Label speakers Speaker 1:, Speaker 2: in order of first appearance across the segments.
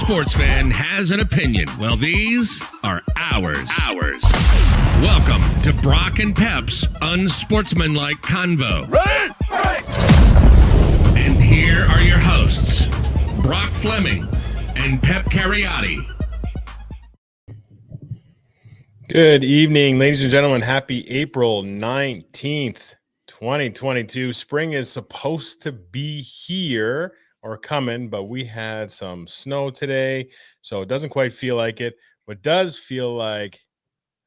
Speaker 1: sports fan has an opinion. Well, these are ours. Welcome to Brock and Pep's Unsportsmanlike Convo.
Speaker 2: Ready? Break!
Speaker 1: And here are your hosts, Brock Fleming and Pep Cariotti.
Speaker 3: Good evening, ladies and gentlemen. Happy April 19th, 2022. Spring is supposed to be here or coming, but we had some snow today, so it doesn't quite feel like it. What does feel like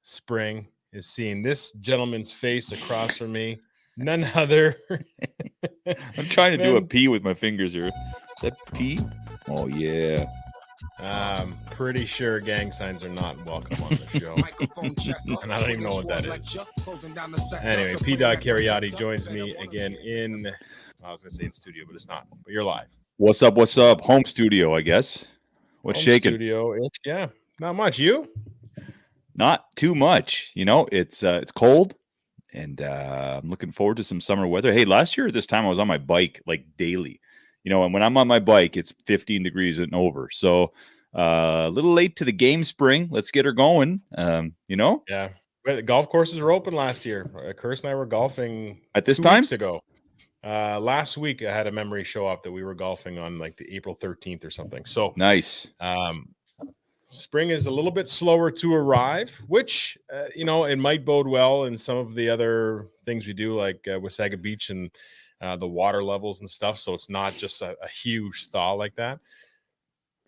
Speaker 3: spring is seeing this gentleman's face across from me. None other.
Speaker 2: I'm trying to do a P with my fingers here. Is that P? Oh, yeah.
Speaker 3: I'm pretty sure gang signs are not welcome on the show. And I don't even know what that is. Anyway, P. Cariotti joins me again in, I was going to say in studio, but it's not. But you're live.
Speaker 2: What's up? What's up? Home studio, I guess. What's shaking?
Speaker 3: Studio, yeah. Not much. You?
Speaker 2: Not too much. You know, it's cold, and I'm looking forward to some summer weather. Hey, last year at this time, I was on my bike like daily. You know, and when I'm on my bike, it's 15 degrees and over. So a little late to the game spring. Let's get her going. You know?
Speaker 3: Yeah. The golf courses were open last year. Curse and I were golfing
Speaker 2: at this
Speaker 3: 2
Speaker 2: time
Speaker 3: weeks ago. Last week, I had a memory show up that we were golfing on like the April 13th or something. So
Speaker 2: nice.
Speaker 3: Spring is a little bit slower to arrive, which, you know, it might bode well in some of the other things we do, like Wasaga Beach and the water levels and stuff. So it's not just a huge thaw like that.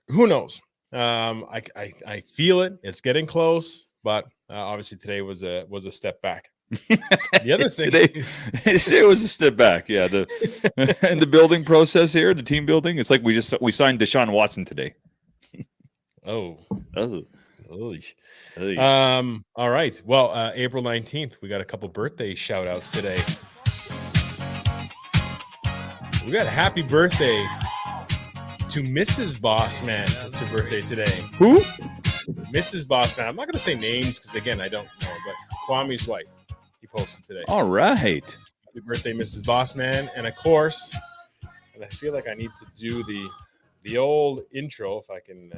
Speaker 3: Who knows? I feel it. It's getting close, but obviously today was a step back. The other thing
Speaker 2: today was a step back. Yeah, and the building process here, the team building. It's like we signed Deshaun Watson today.
Speaker 3: Oh.
Speaker 2: Hey.
Speaker 3: All right. Well, April 19th, we got a couple birthday shout outs today. We got a happy birthday to Mrs. Bossman. It's her birthday today.
Speaker 2: Who?
Speaker 3: Mrs. Bossman. I'm not going to say names because, again, I don't know, but Kwame's wife. He posted today.
Speaker 2: All right.
Speaker 3: Happy birthday, Mrs. Bossman. And, of course, and I feel like I need to do the old intro if I can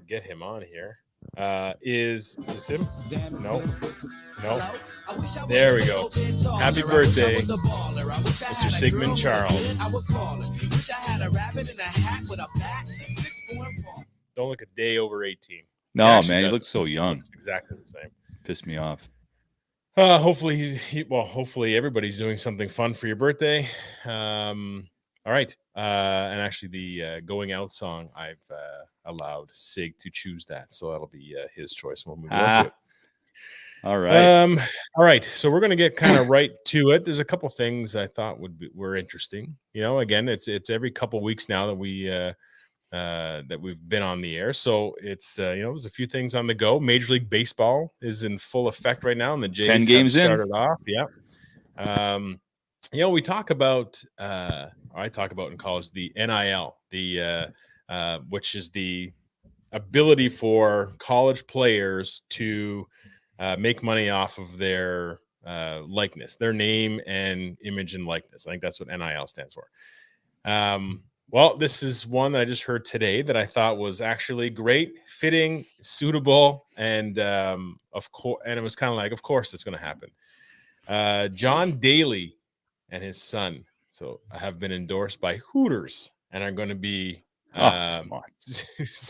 Speaker 3: get him on here. Is this him? No. There we go. Happy birthday, Mr. Sigmund Charles. Don't look a day over 18.
Speaker 2: No, man, he looks so young.
Speaker 3: Looks exactly the same.
Speaker 2: Pissed me off.
Speaker 3: Hopefully everybody's doing something fun for your birthday. All right. And actually the going out song, I've allowed Sig to choose that. So that'll be his choice when we go to it.
Speaker 2: All right.
Speaker 3: All right. So we're going to get kind of right to it. There's a couple things I thought were interesting. You know, again, it's every couple weeks now that we've been on the air. So it's, you know, there's a few things on the go. Major League Baseball is in full effect right now. And the Jays
Speaker 2: 10 games
Speaker 3: started off. Yeah. You know, we talk about, I talk about in college, the NIL, which is the ability for college players to make money off of their likeness, their name and image and likeness. I think that's what NIL stands for. Well, this is one that I just heard today that I thought was actually great, fitting, suitable, and of course, and it was kind of like, of course, it's going to happen. John Daly and his son, so have been endorsed by Hooters and are going to be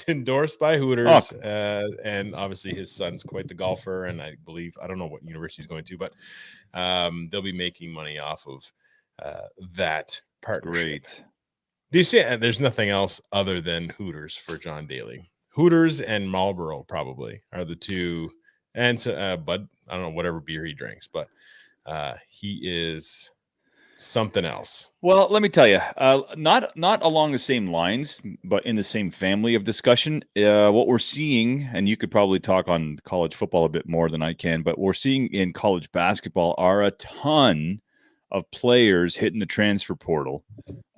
Speaker 3: endorsed by Hooters. And obviously his son's quite the golfer, and I don't know what university he's going to, but they'll be making money off of that partnership. Great. Do you see? There's nothing else other than Hooters for John Daly. Hooters and Marlboro probably are the two, and Bud. I don't know whatever beer he drinks, but he is something else.
Speaker 2: Well, let me tell you, not along the same lines, but in the same family of discussion. What we're seeing, and you could probably talk on college football a bit more than I can, but we're seeing in college basketball are a ton of players hitting the transfer portal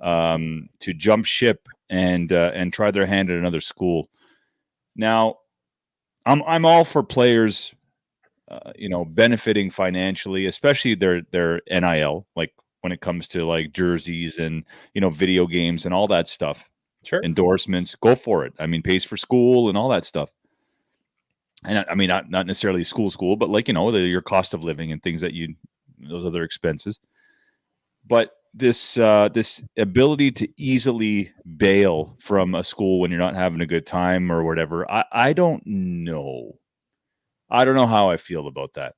Speaker 2: to jump ship and try their hand at another school. Now, I'm all for players, benefiting financially, especially their NIL, like when it comes to like jerseys and video games and all that stuff. endorsements, go for it. I mean, pays for school and all that stuff. And I mean, not necessarily school, but like, your cost of living and things that those other expenses. But this ability to easily bail from a school when you're not having a good time or whatever, I don't know. I don't know how I feel about that.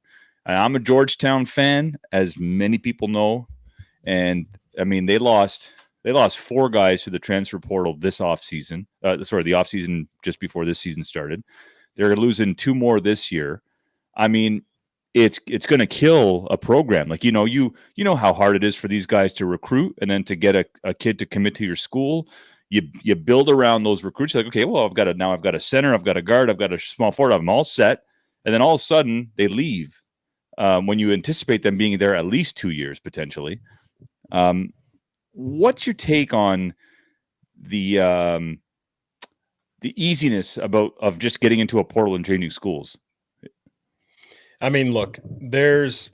Speaker 2: And I'm a Georgetown fan, as many people know. And I mean, they lost 4 guys to the transfer portal this offseason. The offseason just before this season started. They're losing 2 more this year. I mean, it's going to kill a program. Like, you know how hard it is for these guys to recruit and then to get a kid to commit to your school. You build around those recruits. Like, okay, well, I've got a center, I've got a guard, I've got a small forward, I'm all set. And then all of a sudden they leave when you anticipate them being there at least 2 years potentially. What's your take on the easiness of just getting into a portal and changing schools?
Speaker 3: I mean, look, there's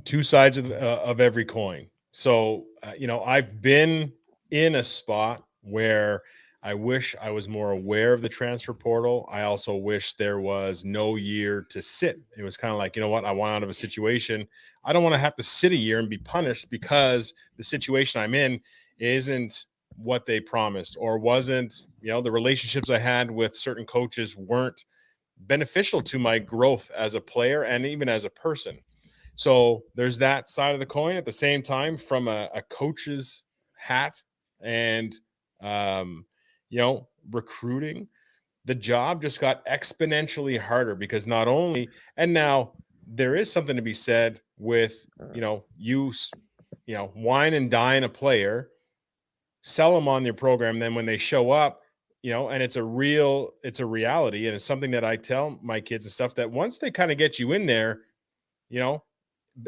Speaker 3: 2 sides of every coin. So, I've been in a spot where I wish I was more aware of the transfer portal. I also wish there was no year to sit. It was kind of like, you know what? I want out of a situation. I don't want to have to sit a year and be punished because the situation I'm in isn't what they promised or wasn't, the relationships I had with certain coaches weren't beneficial to my growth as a player and even as a person. So there's that side of the coin. At the same time, from a coach's hat and, recruiting, the job just got exponentially harder because not only, and now there is something to be said with, wine and dine a player, sell them on your program. Then when they show up, and it's a reality. And it's something that I tell my kids and stuff that once they kind of get you in there,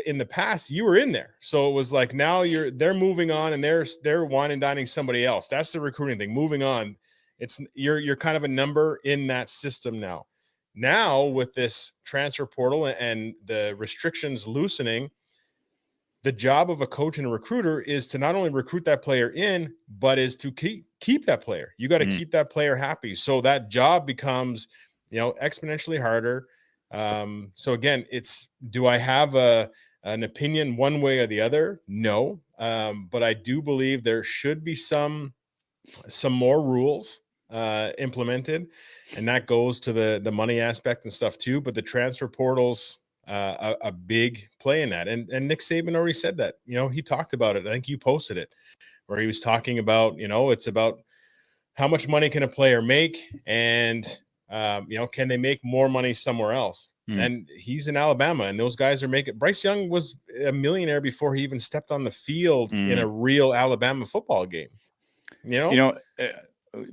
Speaker 3: in the past you were in there. So it was like, now they're moving on and they're wine and dining somebody else. That's the recruiting thing. Moving on. You're kind of a number in that system now. Now with this transfer portal and the restrictions loosening, the job of a coach and a recruiter is to not only recruit that player in, but is to keep that player. You got to keep that player happy. So that job becomes, exponentially harder. So again, do I have an opinion one way or the other? No. But I do believe there should be some more rules implemented, and that goes to the money aspect and stuff too. But the transfer portals, a big play in that. And Nick Saban already said that, he talked about it. I think you posted it where he was talking about, it's about how much money can a player make and, can they make more money somewhere else? And he's in Alabama and those guys are making. Bryce Young was a millionaire before he even stepped on the field in a real Alabama football game,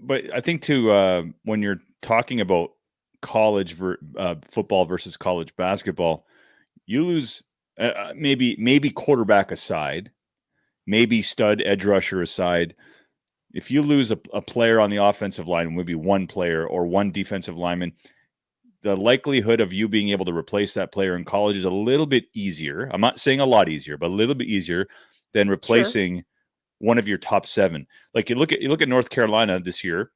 Speaker 2: but I think too, when you're talking about college football versus college basketball, you lose maybe quarterback aside, maybe stud edge rusher aside. If you lose a player on the offensive line, maybe one player or one defensive lineman, the likelihood of you being able to replace that player in college is a little bit easier. I'm not saying a lot easier, but a little bit easier than replacing one of your top 7. Like you look at North Carolina this year,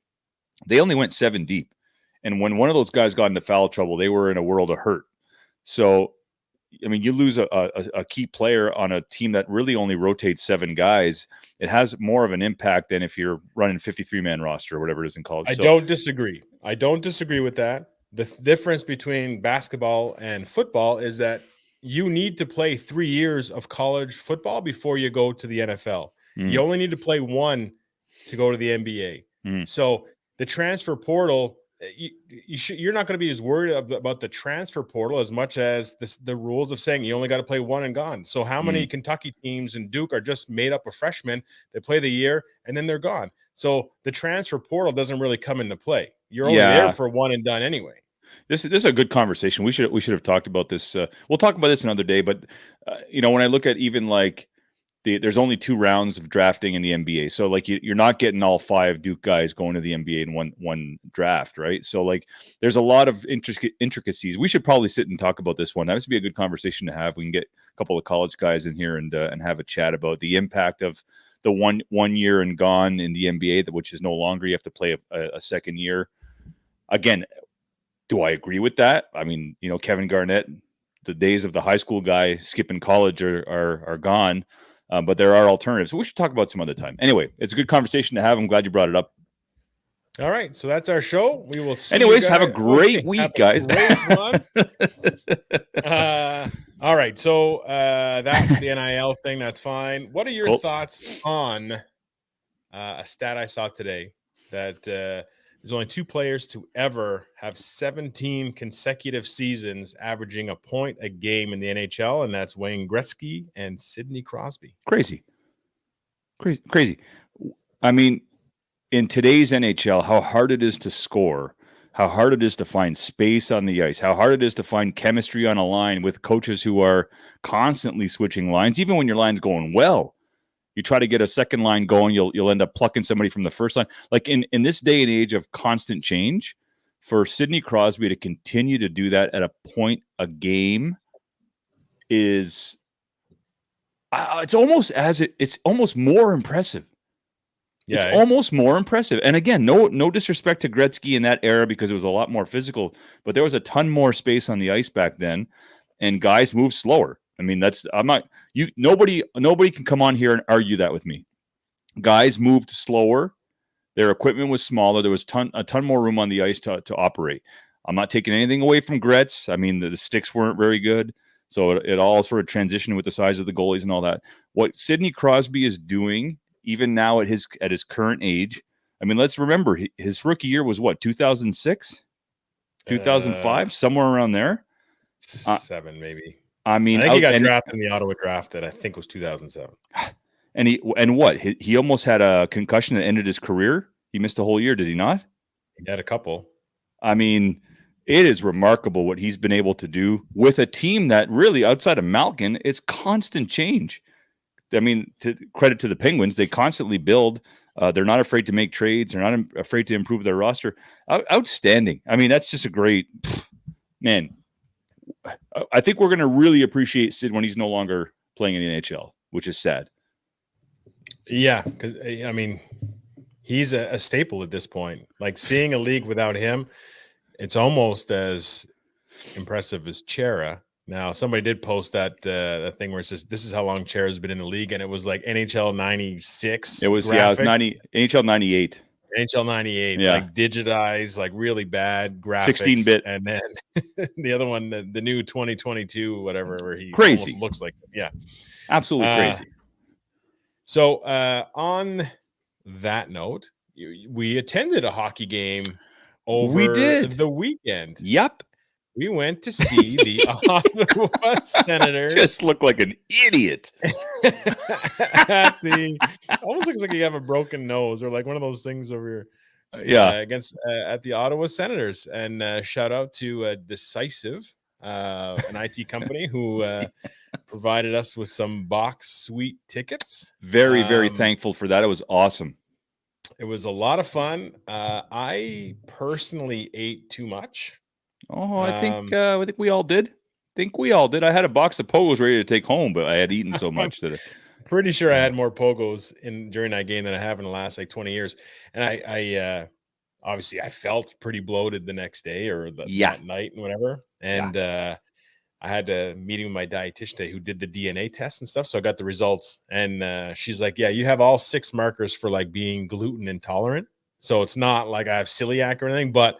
Speaker 2: they only went 7 deep. And when one of those guys got into foul trouble, they were in a world of hurt. So, I mean, you lose a key player on a team that really only rotates 7 guys. It has more of an impact than if you're running 53-man roster or whatever it is in college.
Speaker 3: I don't disagree. I don't disagree with that. The difference between basketball and football is that you need to play 3 years of college football before you go to the NFL. You only need to play 1 to go to the NBA. So the transfer portal, you're not going to be as worried about the transfer portal as much as the rules of saying you only got to play 1 and gone. So how many Kentucky teams and Duke are just made up of freshmen? They play the year and then they're gone. So the transfer portal doesn't really come into play. You're only there for 1 and done anyway.
Speaker 2: This is a good conversation. We should have talked about this. We'll talk about this another day. But when I look at even like there's only 2 rounds of drafting in the NBA. So like you're not getting all 5 Duke guys going to the NBA in one draft, right? So like there's a lot of intricacies. We should probably sit and talk about this one. That would be a good conversation to have. We can get a couple of college guys in here and have a chat about the impact of the one year and gone in the NBA, which is no longer, you have to play a second year. Again, do I agree with that? I mean, Kevin Garnett, the days of the high school guy skipping college are gone. But there are alternatives. So we should talk about some other time. Anyway, it's a good conversation to have. I'm glad you brought it up.
Speaker 3: All right. So that's our show. We will see
Speaker 2: Anyways,
Speaker 3: you guys.
Speaker 2: have a great week, guys.
Speaker 3: Great one. All right. So that's the NIL thing. That's fine. What are your thoughts on a stat I saw today that there's only 2 players to ever have 17 consecutive seasons averaging a point a game in the NHL, and that's Wayne Gretzky and Sidney Crosby.
Speaker 2: Crazy. I mean, in today's NHL, how hard it is to score, how hard it is to find space on the ice, how hard it is to find chemistry on a line with coaches who are constantly switching lines, even when your line's going well. You try to get a second line going, you'll end up plucking somebody from the first line. Like in this day and age of constant change, for Sidney Crosby to continue to do that at a point a game is it's almost more impressive. Yeah, it's almost more impressive. And again, no disrespect to Gretzky in that era because it was a lot more physical, but there was a ton more space on the ice back then, and guys moved slower. I mean, nobody can come on here and argue that with me. Guys moved slower. Their equipment was smaller. There was a ton more room on the ice to operate. I'm not taking anything away from Gretz. I mean, the sticks weren't very good. So it all sort of transitioned with the size of the goalies and all that. What Sidney Crosby is doing, even now at his current age, I mean, let's remember his rookie year was what, 2006, 2005, somewhere around there.
Speaker 3: 7 maybe.
Speaker 2: I mean,
Speaker 3: I think he got drafted in the Ottawa draft that I think was 2007.
Speaker 2: And he almost had a concussion that ended his career. He missed a whole year, did he not?
Speaker 3: He had a couple. I
Speaker 2: mean, it is remarkable what he's been able to do with a team that really, outside of Malkin, it's constant change. I mean, credit to the Penguins, they constantly build. They're not afraid to make trades. They're not afraid to improve their roster. Outstanding. I mean, that's just a great man. I think we're going to really appreciate Sid when he's no longer playing in the NHL, which is sad.
Speaker 3: Yeah, because I mean, he's a staple at this point. Like seeing a league without him, it's almost as impressive as Chera. Now, somebody did post that thing where it says, "This is how long Chera's been in the league," and it was like NHL '96.
Speaker 2: It was graphic. It was NHL '98.
Speaker 3: NHL 98, like digitized, like really bad graphics.
Speaker 2: 16-bit.
Speaker 3: And then the other one, the new 2022, whatever, where he
Speaker 2: crazy
Speaker 3: almost looks like,
Speaker 2: absolutely crazy.
Speaker 3: So on that note, we attended a hockey game over the weekend.
Speaker 2: Yep.
Speaker 3: We went to see the Ottawa Senators.
Speaker 2: Just look like an idiot.
Speaker 3: Almost looks like you have a broken nose or like one of those things over
Speaker 2: here.
Speaker 3: Against at the Ottawa Senators. And shout out to Decisive, an IT company who provided us with some box suite tickets.
Speaker 2: Very, very thankful for that. It was awesome.
Speaker 3: It was a lot of fun. I personally ate too much.
Speaker 2: Oh, I think we all did. I had a box of Pogos ready to take home, but I had eaten so much that
Speaker 3: pretty sure I had more Pogos during that game than I have in the last like 20 years. And I obviously I felt pretty bloated the next day or that night and whatever. And I had a meeting with my dietitian today who did the DNA test and stuff. So I got the results, and she's like, "Yeah, you have all 6 markers for like being gluten intolerant. So it's not like I have celiac or anything, but."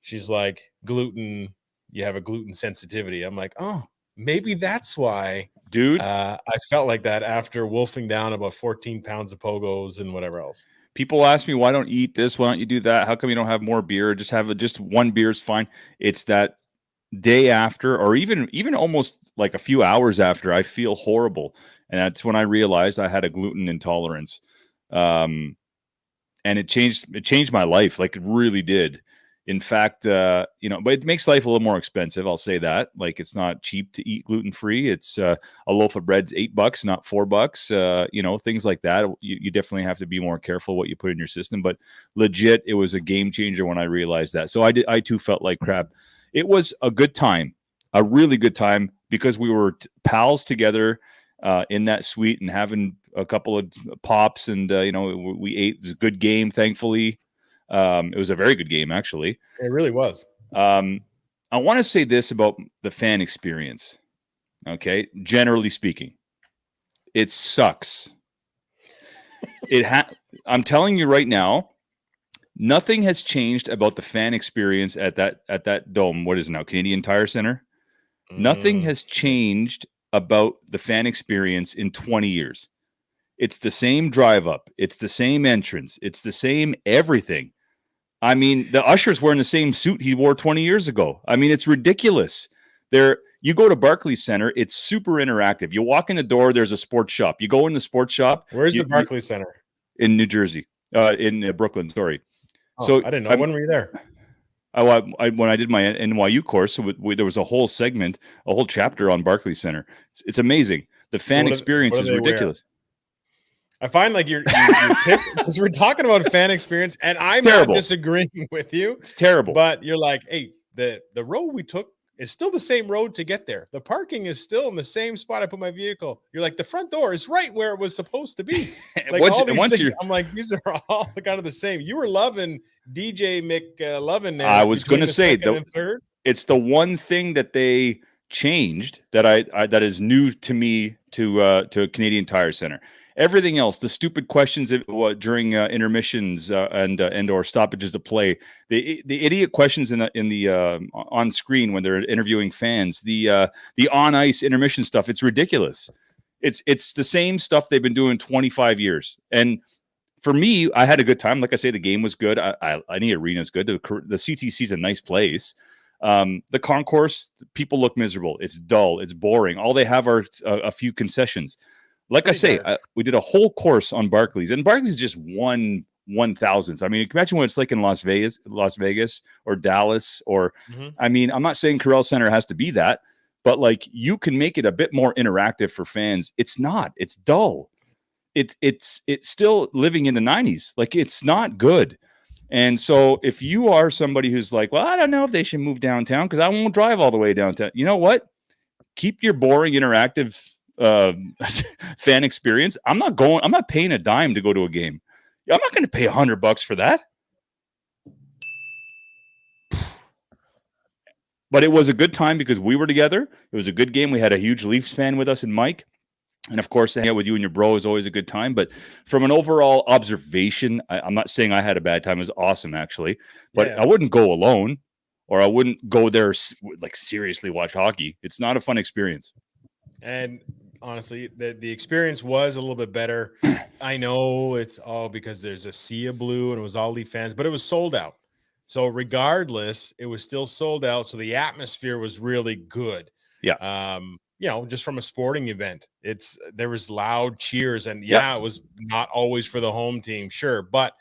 Speaker 3: She's like, gluten, you have a gluten sensitivity. I'm like, oh, maybe that's why,
Speaker 2: dude.
Speaker 3: I felt like that after wolfing down about 14 pounds of Pogos and whatever else.
Speaker 2: People ask me, why don't you eat this? Why don't you do that? How come you don't have more beer? Just one beer is fine. It's that day after, or even almost like a few hours after, I feel horrible. And that's when I realized I had a gluten intolerance. And it changed my life. Like it really did. In fact, but it makes life a little more expensive. I'll say that. Like, it's not cheap to eat gluten-free. It's a loaf of bread's $8, not $4. Things like that. You definitely have to be more careful what you put in your system. But legit, it was a game changer when I realized that. So I too felt like crap. It was a good time, a really good time, because we were pals together in that suite and having a couple of pops, and we ate. It was a good game, thankfully. It was a very good game, actually.
Speaker 3: It really was.
Speaker 2: I want to say this about the fan experience. Okay, generally speaking, it sucks. I'm telling you right now, nothing has changed about the fan experience at that dome. What is it now? Canadian Tire Center. Nothing has changed about the fan experience in 20 years. It's the same drive up. It's the same entrance. It's the same everything. I mean, the usher's wearing the same suit he wore 20 years ago. I mean, it's ridiculous. You go to Barclays Center, it's super interactive. You walk in the door, there's a sports shop. You go in the sports shop.
Speaker 3: Where's the Barclays Center?
Speaker 2: In New Jersey, in Brooklyn, sorry.
Speaker 3: So I didn't know. When were you there?
Speaker 2: When I did my NYU course, there was a whole segment, a whole chapter on Barclays Center. It's amazing. The fan experience is ridiculous.
Speaker 3: I find like you're because we're talking about fan experience, and I'm not disagreeing with you.
Speaker 2: It's terrible.
Speaker 3: But you're like, hey, the road we took is still the same road to get there. The parking is still in the same spot I put my vehicle. You're like, the front door is right where it was supposed to be. Like I'm like, these are all kind of the same. You were loving DJ McLovin there.
Speaker 2: I was going to say it's the one thing that they changed that is new to me to Canadian Tire Center. Everything else, the stupid questions during intermissions and or stoppages of play, the idiot questions in the on screen when they're interviewing fans, the on ice intermission stuff, it's ridiculous. It's the same stuff they've been doing 25 years. And for me, I had a good time. Like I say, the game was good. Any arena is good. The CTC is a nice place. The concourse, people look miserable. It's dull. It's boring. All they have are a few concessions. Like I say, we did a whole course on Barclays, and Barclays is just 1/1000th. I mean, imagine what it's like in Las Vegas or Dallas, or I mean, I'm not saying Corel Center has to be that, but like you can make it a bit more interactive for fans. It's not. It's dull. It's still living in the 90s. Like, it's not good. And so if you are somebody who's like, well, I don't know if they should move downtown because I won't drive all the way downtown. You know what? Keep your boring interactive fan experience. I'm not paying a dime to go to a game. I'm not going to pay $100 for that. But it was a good time because we were together. It was a good game. We had a huge Leafs fan with us and Mike. And of course, hanging out with you and your bro is always a good time. But from an overall observation, I'm not saying I had a bad time. It was awesome, actually. But I wouldn't go alone, or I wouldn't go there like seriously watch hockey. It's not a fun experience.
Speaker 3: And honestly, the experience was a little bit better. I know it's all because there's a sea of blue and it was all Leaf fans, but it was sold out. So regardless, it was still sold out. So the atmosphere was really good.
Speaker 2: Yeah.
Speaker 3: Just from a sporting event, there was loud cheers, and it was not always for the home team, sure, but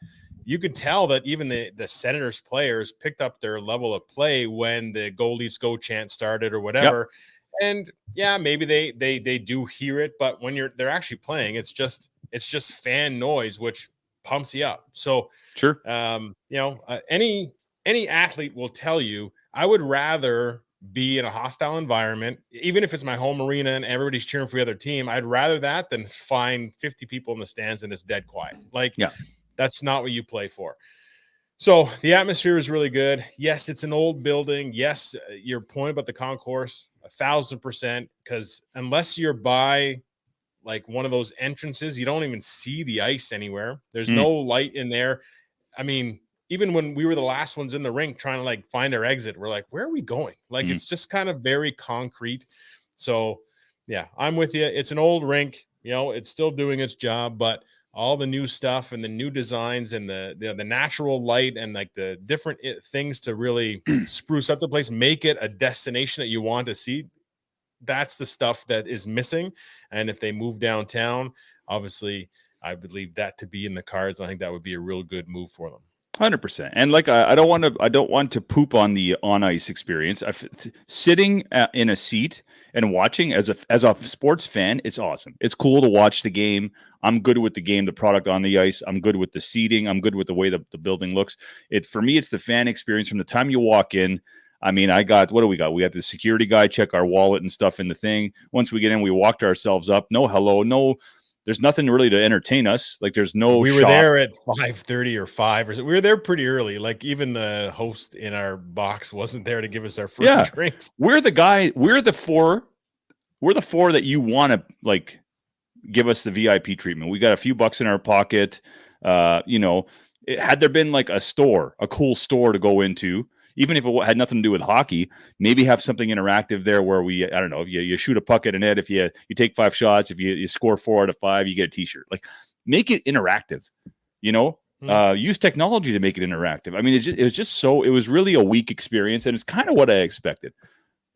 Speaker 3: you could tell that even the Senators players picked up their level of play when the Go Leafs Go chant started or whatever. And maybe they do hear it, but when they're actually playing, it's just fan noise, which pumps you up. So
Speaker 2: sure,
Speaker 3: any athlete will tell you, I would rather be in a hostile environment, even if it's my home arena and everybody's cheering for the other team. I'd rather that than find 50 people in the stands and it's dead quiet. That's not what you play for. So the atmosphere is really good. Yes, it's an old building. Yes, your point about the concourse, 1,000%, because unless you're by like one of those entrances, you don't even see the ice anywhere. There's no light in there. I mean, even when we were the last ones in the rink trying to like find our exit, we're like, where are we going? Like, it's just kind of very concrete. So yeah, I'm with you. It's an old rink, it's still doing its job, but all the new stuff and the new designs and the natural light and like the different things to really spruce up the place, make it a destination that you want to see. That's the stuff that is missing. And if they move downtown, obviously I believe that to be in the cards. I think that would be a real good move for them.
Speaker 2: 100%. And like I don't want to poop on the on ice experience. Sitting in a seat and watching as a sports fan, it's awesome. It's cool to watch the game. I'm good with the game, the product on the ice. I'm good with the seating. I'm good with the way the building looks. For me, it's the fan experience from the time you walk in. I mean, what do we got? We got the security guy check our wallet and stuff in the thing. Once we get in, we walked ourselves up. No hello, no. There's nothing really to entertain us. Like there's no.
Speaker 3: We were there at 5:30 or 5 or so. We were there pretty early. Like even the host in our box wasn't there to give us our free drinks.
Speaker 2: We're the four that you want to like give us the VIP treatment. We got a few bucks in our pocket. Had there been like a cool store to go into, even if it had nothing to do with hockey, maybe have something interactive there where I don't know, you shoot a puck at a net. If you take 5 shots, if you score 4 out of 5, you get a t-shirt. Like make it interactive, use technology to make it interactive. I mean, it was really a weak experience, and it's kind of what I expected.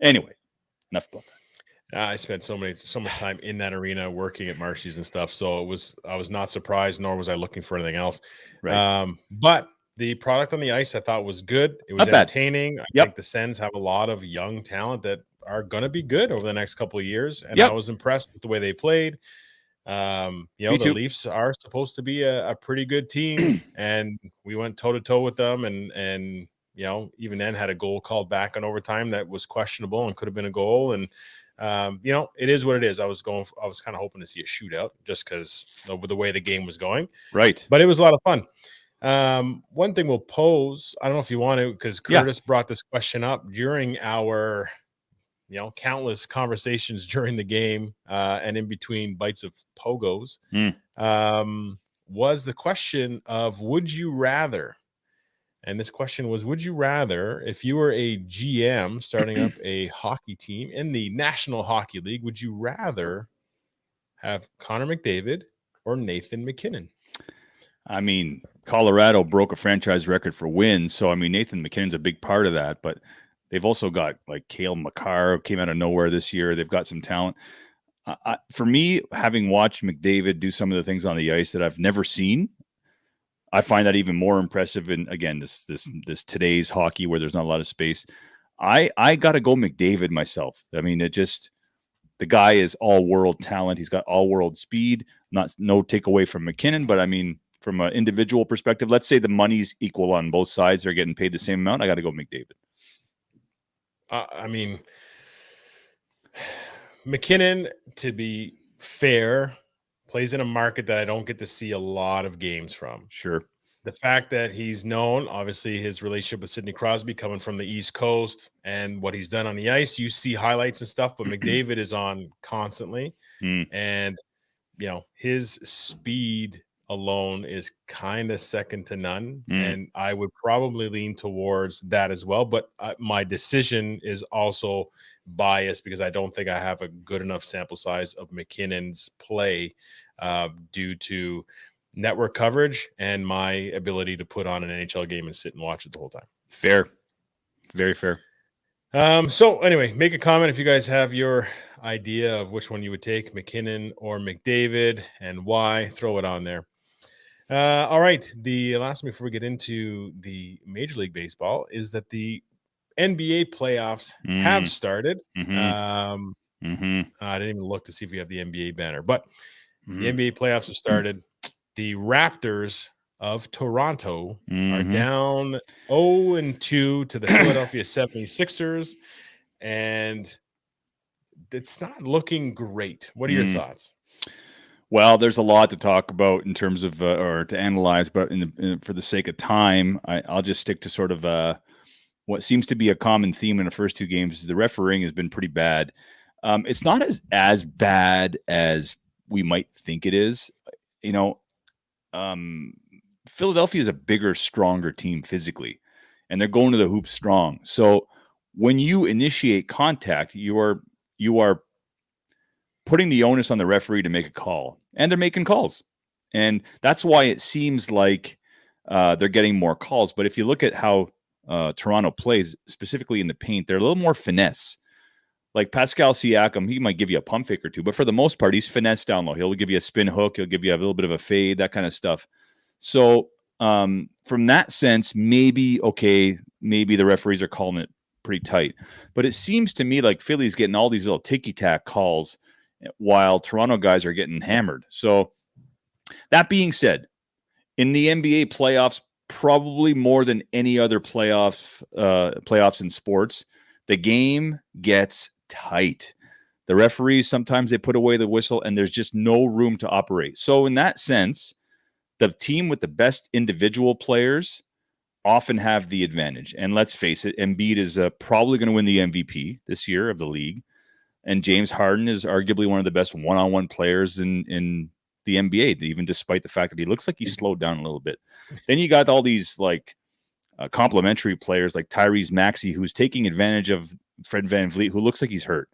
Speaker 2: Anyway, enough about that.
Speaker 3: I spent so much time in that arena working at Marshy's and stuff. So I was not surprised, nor was I looking for anything else.
Speaker 2: Right.
Speaker 3: But the product on the ice I thought was good. It was entertaining. I think the Sens have a lot of young talent that are going to be good over the next couple of years. And I was impressed with the way they played. The Leafs are supposed to be a pretty good team, and we went toe to toe with them. And even then had a goal called back on overtime that was questionable and could have been a goal. And it is what it is. I was kind of hoping to see a shootout just because of the way the game was going.
Speaker 2: Right.
Speaker 3: But it was a lot of fun. One thing we'll pose, I don't know if you want to, because Curtis brought this question up during our, countless conversations during the game and in between bites of pogos, was the question of would you rather? And this question was, would you rather, if you were a GM starting up a hockey team in the National Hockey League, would you rather have Connor McDavid or Nathan MacKinnon?
Speaker 2: I mean, Colorado broke a franchise record for wins. So, I mean, Nathan MacKinnon's a big part of that. But they've also got like Cale Makar came out of nowhere this year. They've got some talent. For me, having watched McDavid do some of the things on the ice that I've never seen, I find that even more impressive. And again, this today's hockey where there's not a lot of space. I got to go McDavid myself. I mean, the guy is all world talent. He's got all world speed. No takeaway from MacKinnon, but I mean, from an individual perspective, let's say the money's equal on both sides. They're getting paid the same amount. I got to go McDavid.
Speaker 3: I mean, MacKinnon, to be fair, plays in a market that I don't get to see a lot of games from.
Speaker 2: Sure.
Speaker 3: The fact that he's known, obviously his relationship with Sidney Crosby coming from the East Coast and what he's done on the ice, you see highlights and stuff, but McDavid is on constantly. And, his speed alone is kind of second to none. And I would probably lean towards that as well. But my decision is also biased because I don't think I have a good enough sample size of McKinnon's play due to network coverage and my ability to put on an NHL game and sit and watch it the whole time.
Speaker 2: Fair. Very fair.
Speaker 3: So anyway, make a comment if you guys have your idea of which one you would take, MacKinnon or McDavid, and why. Throw it on there. All right. The last thing before we get into the Major League Baseball is that the NBA playoffs have started. I didn't even look to see if we have the NBA banner, but the NBA playoffs have started. The Raptors of Toronto are down 0-2 to the Philadelphia 76ers, and it's not looking great. What are your thoughts?
Speaker 2: Well, there's a lot to talk about in terms of or to analyze, but for the sake of time, I'll just stick to sort of what seems to be a common theme in the first two games. The refereeing has been pretty bad. It's not as bad as we might think it is. Philadelphia is a bigger, stronger team physically, and they're going to the hoop strong. So when you initiate contact, you are putting the onus on the referee to make a call, and they're making calls. And that's why it seems like they're getting more calls. But if you look at how Toronto plays, specifically in the paint, they're a little more finesse. Like Pascal Siakam, he might give you a pump fake or two, but for the most part, he's finesse down low. He'll give you a spin hook. He'll give you a little bit of a fade, that kind of stuff. So from that sense, maybe the referees are calling it pretty tight. But it seems to me like Philly's getting all these little ticky-tack calls while Toronto guys are getting hammered. So that being said, in the NBA playoffs, probably more than any other playoffs in sports, the game gets tight. The referees, sometimes they put away the whistle and there's just no room to operate. So in that sense, the team with the best individual players often have the advantage. And let's face it, Embiid is probably going to win the MVP this year of the league. And James Harden is arguably one of the best one-on-one players in the NBA, even despite the fact that he looks like he's slowed down a little bit. Then you got all these like complementary players like Tyrese Maxey, who's taking advantage of Fred VanVleet, who looks like he's hurt.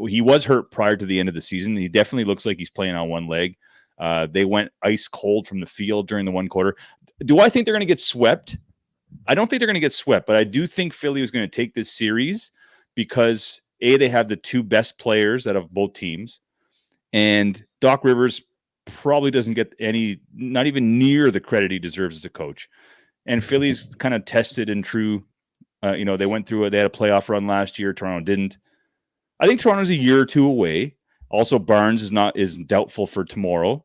Speaker 2: He was hurt prior to the end of the season. He definitely looks like he's playing on one leg. They went ice cold from the field during the one quarter. Do I think they're going to get swept? I don't think they're going to get swept, but I do think Philly is going to take this series because they have the two best players out of both teams, and Doc Rivers probably doesn't get not even near the credit he deserves as a coach. And Philly's kind of tested and true. They had a playoff run last year. Toronto didn't. I think Toronto's a year or two away. Also, Barnes is doubtful for tomorrow.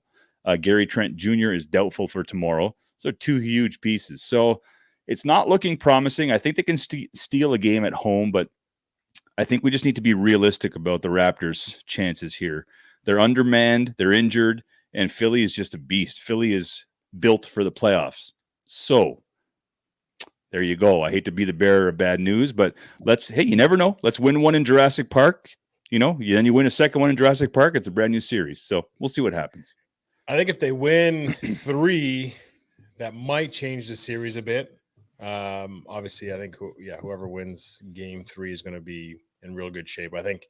Speaker 2: Gary Trent Jr. is doubtful for tomorrow. So two huge pieces. So it's not looking promising. I think they can steal a game at home, but I think we just need to be realistic about the Raptors' chances here. They're undermanned, they're injured, and Philly is just a beast. Philly is built for the playoffs. So there you go. I hate to be the bearer of bad news, but you never know. Let's win one in Jurassic Park. Then you win a second one in Jurassic Park. It's a brand new series. So we'll see what happens.
Speaker 3: I think if they win 3, that might change the series a bit. Obviously, I think whoever wins game 3 is going to be in real good shape. I think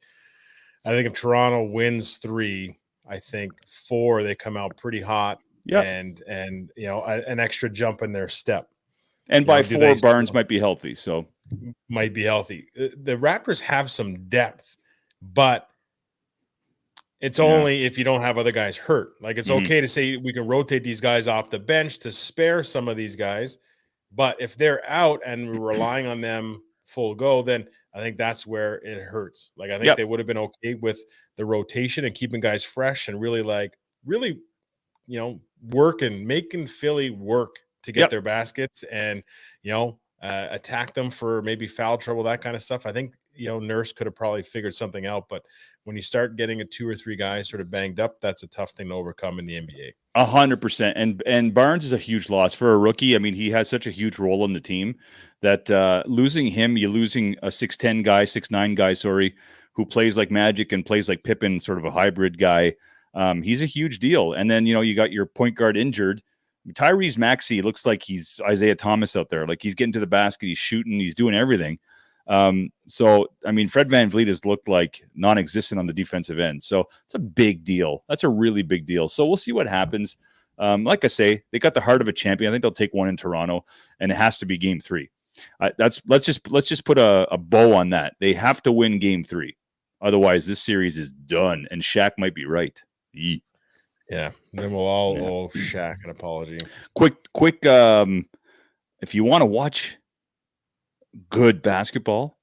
Speaker 3: if Toronto wins 3, I think 4 they come out pretty hot.
Speaker 2: Yeah,
Speaker 3: and an extra jump in their step.
Speaker 2: And by 4, Barnes might be healthy. So
Speaker 3: might be healthy. The Raptors have some depth, but it's only if you don't have other guys hurt. Like it's okay to say we can rotate these guys off the bench to spare some of these guys, but if they're out and we're relying on them full go, then I think that's where it hurts. Like I think they would have been okay with the rotation and keeping guys fresh and really working, making Philly work to get their baskets and attack them for maybe foul trouble, that kind of stuff. I think Nurse could have probably figured something out, but when you start getting 2 or 3 guys sort of banged up, that's a tough thing to overcome in the NBA.
Speaker 2: 100%. And Barnes is a huge loss for a rookie. I mean, he has such a huge role in the team that losing him, you're losing a 6'10 guy, 6'9 guy, who plays like Magic and plays like Pippen, sort of a hybrid guy. He's a huge deal. And then, you got your point guard injured. Tyrese Maxey looks like he's Isaiah Thomas out there. Like he's getting to the basket, he's shooting, he's doing everything. So, I mean, Fred VanVleet has looked like non-existent on the defensive end. So it's a big deal. That's a really big deal. So we'll see what happens. Like I say, they got the heart of a champion. I think they'll take one in Toronto, and it has to be game 3. Let's just put a bow on that. They have to win game 3. Otherwise, this series is done, and Shaq might be right. Eee.
Speaker 3: Yeah, then we'll all owe Shaq an apology.
Speaker 2: Quick. If you want to watch good basketball,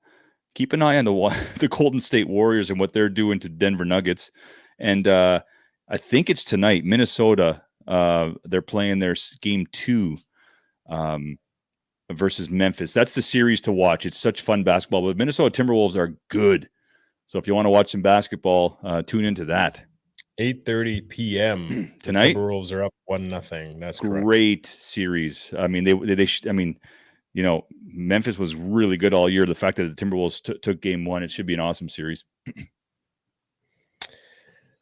Speaker 2: keep an eye on the Golden State Warriors and what they're doing to Denver Nuggets. And I think it's tonight, Minnesota. They're playing their game 2 versus Memphis. That's the series to watch. It's such fun basketball. But Minnesota Timberwolves are good. So if you want to watch some basketball, tune into that.
Speaker 3: 8:30 p.m.
Speaker 2: tonight.
Speaker 3: The Timberwolves are up 1-0. That's
Speaker 2: great
Speaker 3: correct.
Speaker 2: Series. I mean, Memphis was really good all year. The fact that the Timberwolves took game 1, it should be an awesome series.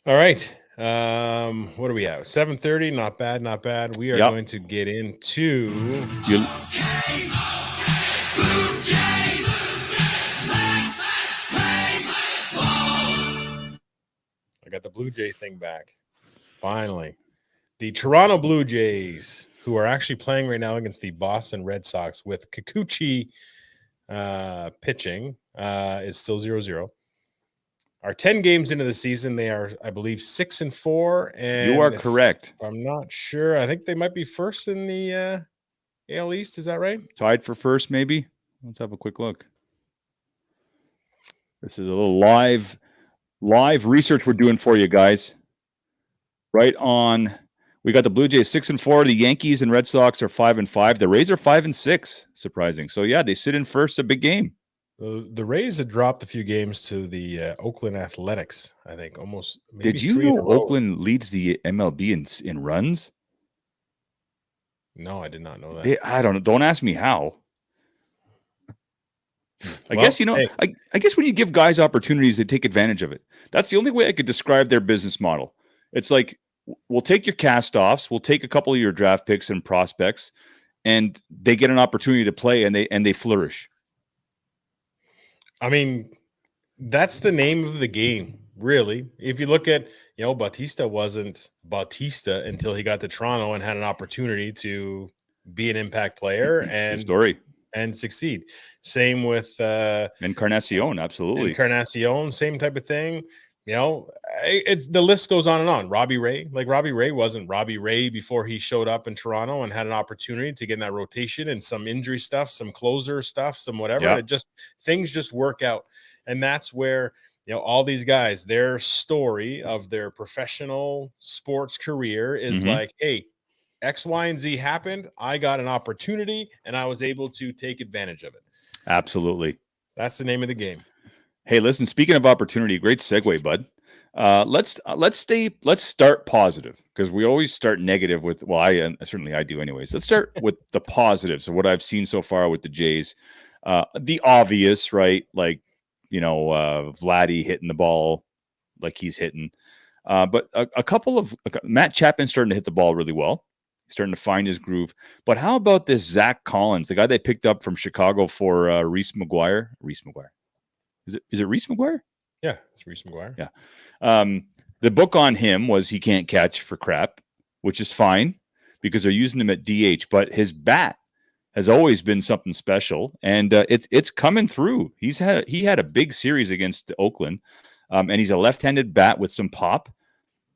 Speaker 3: All right. What do we have? 7:30. Not bad. We are going to get into
Speaker 4: Blue Jays. Let's play ball.
Speaker 3: I got the Blue Jay thing back. Finally. The Toronto Blue Jays, who are actually playing right now against the Boston Red Sox with Kikuchi pitching, is still 0-0. are 10 games into the season. They are, I believe, 6-4. And
Speaker 2: You are correct.
Speaker 3: I'm not sure. I think they might be first in the AL East. Is that right?
Speaker 2: Tied for first, maybe. Let's have a quick look. This is a little live research we're doing for you guys. Right on. We got the Blue Jays 6-4. The Yankees and Red Sox are 5-5. The Rays are 5-6. Surprising. So yeah, they sit in first. A big game.
Speaker 3: The Rays had dropped a few games to the Oakland Athletics. I think almost. Maybe
Speaker 2: Did you
Speaker 3: 3 in
Speaker 2: know
Speaker 3: a row.
Speaker 2: Oakland leads the MLB in runs?
Speaker 3: No, I did not know that.
Speaker 2: I don't know. Don't ask me how. I
Speaker 3: Well,
Speaker 2: guess,
Speaker 3: hey.
Speaker 2: I guess when you give guys opportunities, they take advantage of it. That's the only way I could describe their business model. It's like, we'll take your cast-offs, we'll take a couple of your draft picks and prospects, and they get an opportunity to play, and they flourish.
Speaker 3: I mean, that's the name of the game, really. If you look at, Bautista wasn't Bautista until he got to Toronto and had an opportunity to be an impact player and succeed. Same with
Speaker 2: Encarnacion, absolutely.
Speaker 3: Encarnacion, same type of thing. It's the list goes on and on. Robbie Ray wasn't Robbie Ray before he showed up in Toronto and had an opportunity to get in that rotation and some injury stuff, some closer stuff, some whatever.
Speaker 2: Yeah.
Speaker 3: And things just work out. And that's where, all these guys, their story of their professional sports career is like, hey, X, Y, and Z happened. I got an opportunity and I was able to take advantage of it.
Speaker 2: Absolutely.
Speaker 3: That's the name of the game.
Speaker 2: Hey, listen, speaking of opportunity, great segue, bud. Let's start positive, because we always start negative with, well, I do anyways. Let's start with the positives of what I've seen so far with the Jays. The obvious, right? Like, Vladdy hitting the ball like he's hitting. But a couple of Matt Chapman starting to hit the ball really well. He's starting to find his groove. But how about this Zach Collins, the guy they picked up from Chicago for Reese McGuire? Is it Reese McGuire?
Speaker 3: Yeah, it's Reese McGuire.
Speaker 2: Yeah. The book on him was he can't catch for crap, which is fine because they're using him at DH. But his bat has always been something special, and it's coming through. He had a big series against Oakland, and he's a left-handed bat with some pop.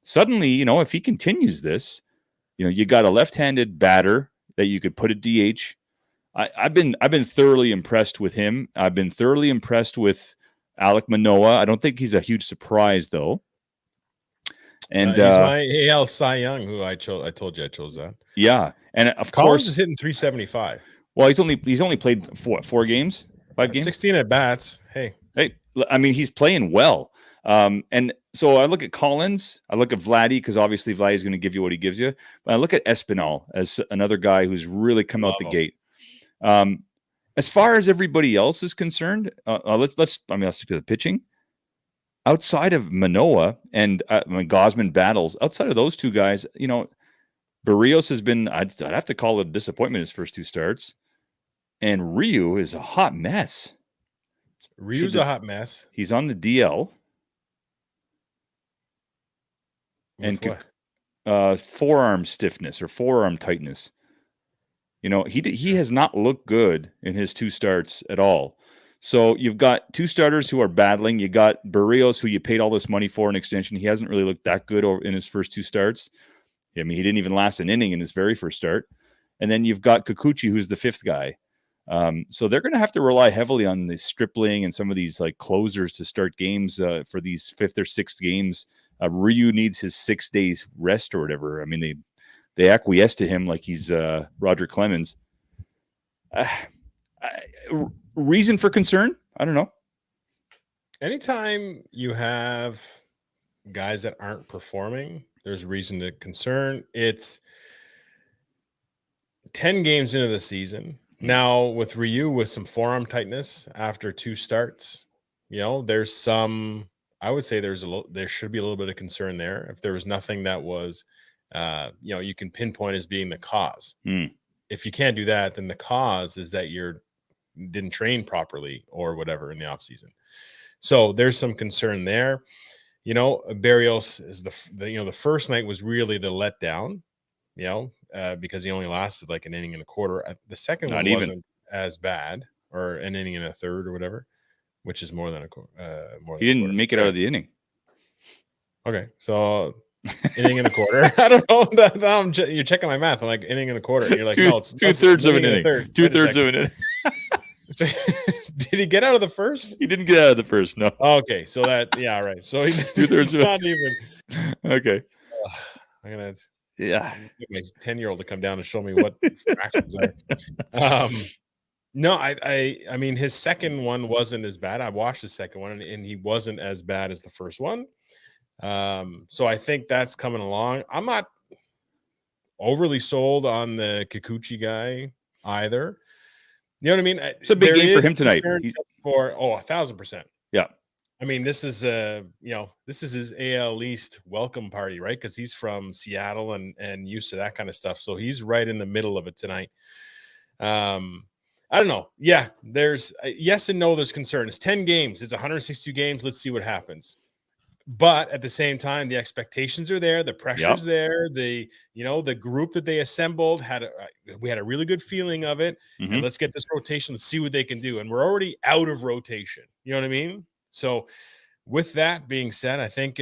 Speaker 2: Suddenly, if he continues this, you got a left-handed batter that you could put at DH. I've been thoroughly impressed with him. I've been thoroughly impressed with Alek Manoah. I don't think he's a huge surprise though. And
Speaker 3: he's my AL Cy Young, who I chose. I told you I chose that.
Speaker 2: Yeah, and of
Speaker 3: Collins
Speaker 2: course
Speaker 3: is hitting 375.
Speaker 2: Well, he's only played 4 games, 5 games,
Speaker 3: 16 at bats. Hey,
Speaker 2: I mean, he's playing well. And so I look at Collins, I look at Vladdy, because obviously Vladdy is going to give you what he gives you. But I look at Espinal as another guy who's really come out the gate. As far as everybody else is concerned, let's stick to the pitching. Outside of Manoah and Gosman battles, outside of those two guys, Barrios has been, I'd have to call it a disappointment his first 2 starts. And Ryu is a hot mess.
Speaker 3: Ryu's a hot mess.
Speaker 2: He's on the DL.
Speaker 3: With what?
Speaker 2: Forearm stiffness or forearm tightness. He has not looked good in his 2 starts at all. So you've got 2 starters who are battling. You got Barrios, who you paid all this money for an extension. He hasn't really looked that good in his first 2 starts. I mean, he didn't even last an inning in his very first start. And then you've got Kikuchi, who's the 5th guy. So they're going to have to rely heavily on the Stripling and some of these like closers to start games for these 5th or 6th games. Ryu needs his 6 days rest or whatever. I mean, they acquiesce to him like he's Roger Clemens. Reason for concern? I don't know.
Speaker 3: Anytime you have guys that aren't performing, there's reason to concern. It's 10 games into the season. Now with Ryu with some forearm tightness after 2 starts, there's some, I would say there should be a little bit of concern there. If there was nothing that was, you can pinpoint as being the cause. If you can't do that, then the cause is that you didn't train properly or whatever in the off season. So there's some concern there. Barrios is the first night was really the letdown, because he only lasted like an inning and a quarter. The second one wasn't as bad, or an inning and a third or whatever. which is more than a quarter.
Speaker 2: He didn't make it out of the inning.
Speaker 3: Okay, so inning and a quarter. I don't know. You're checking my math. I'm like inning and a quarter. You're like, no, it's
Speaker 2: 2/3 of an inning. 2/3 of an inning.
Speaker 3: Did he get out of the first?
Speaker 2: He didn't get out of the first. No.
Speaker 3: Okay, so yeah, right. So he's
Speaker 2: 2/3 of
Speaker 3: not even.
Speaker 2: Okay.
Speaker 3: I'm gonna
Speaker 2: Yeah.
Speaker 3: get my 10-year-old to come down and show me what fractions are. No, I mean his second one wasn't as bad. I watched the second one and he wasn't as bad as the first one. So I think that's coming along. I'm not overly sold on the Kikuchi guy either. You know what I mean?
Speaker 2: It's a big game for him tonight.
Speaker 3: For 1,000%.
Speaker 2: Yeah.
Speaker 3: I mean, this is this is his AL East welcome party, right? Because he's from Seattle and used to that kind of stuff. So he's right in the middle of it tonight. I don't know. Yeah, there's yes and no. There's concern. It's 10 games. It's 162 games. Let's see what happens. But at the same time, the expectations are there. The pressure's there. The group that they assembled we had a really good feeling of it.
Speaker 2: Mm-hmm.
Speaker 3: And let's get this rotation. Let's see what they can do. And we're already out of rotation. You know what I mean? So with that being said, I think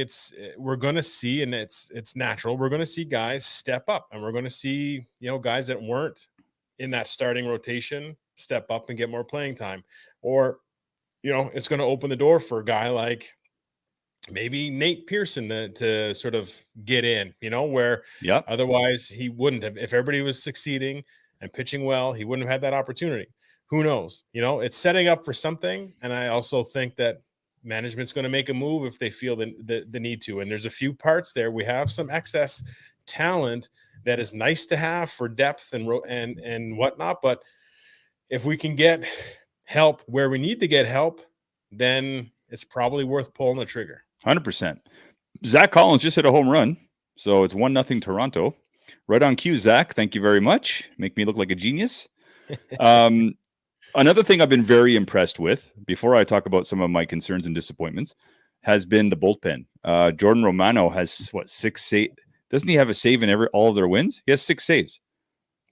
Speaker 3: we're going to see, and it's natural. We're going to see guys step up, and we're going to see, guys that weren't in that starting rotation step up and get more playing time. Or, it's going to open the door for a guy like maybe Nate Pearson to sort of get in, where otherwise he wouldn't have. If everybody was succeeding and pitching well, he wouldn't have had that opportunity. Who knows? It's setting up for something. And I also think that management's going to make a move if they feel the need to. And there's a few parts there. We have some excess talent that is nice to have for depth and whatnot. But if we can get help where we need to get help, then it's probably worth pulling the trigger.
Speaker 2: 100%. Zach Collins just hit a home run, so it's 1-0 Toronto. Right on cue, Zach. Thank you very much. Make me look like a genius. Another thing I've been very impressed with, before I talk about some of my concerns and disappointments, has been the bullpen. Jordan Romano has 6 saves. Doesn't he have a save in all of their wins? He has 6 saves.